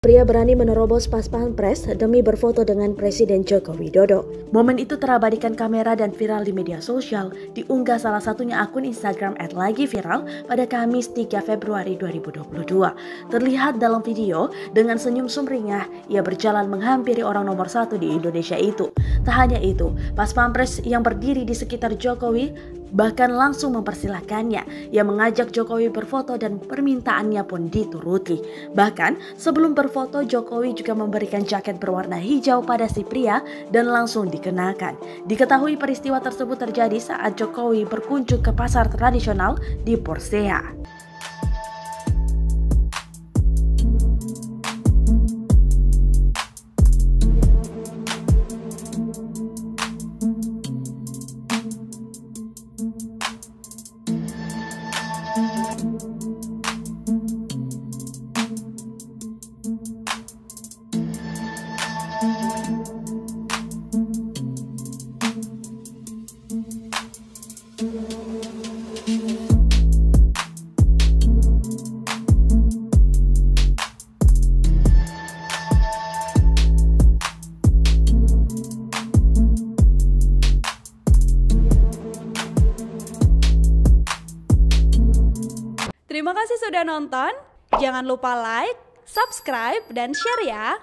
Pria berani menerobos pas pampres demi berfoto dengan Presiden Joko Widodo. Momen itu terabadikan kamera dan viral di media sosial, diunggah salah satunya akun Instagram @lagiviral pada Kamis 3 Februari 2022. Terlihat dalam video dengan senyum sumringah, ia berjalan menghampiri orang nomor 1 di Indonesia itu. Tak hanya itu, pas pampres yang berdiri di sekitar Jokowi bahkan langsung mempersilahkannya. Ia mengajak Jokowi berfoto dan permintaannya pun dituruti. Bahkan sebelum berfoto, Jokowi juga memberikan jaket berwarna hijau pada si pria dan langsung dikenakan. Diketahui peristiwa tersebut terjadi saat Jokowi berkunjung ke pasar tradisional di Porsea. Terima kasih sudah nonton. Jangan lupa like, subscribe, dan share ya.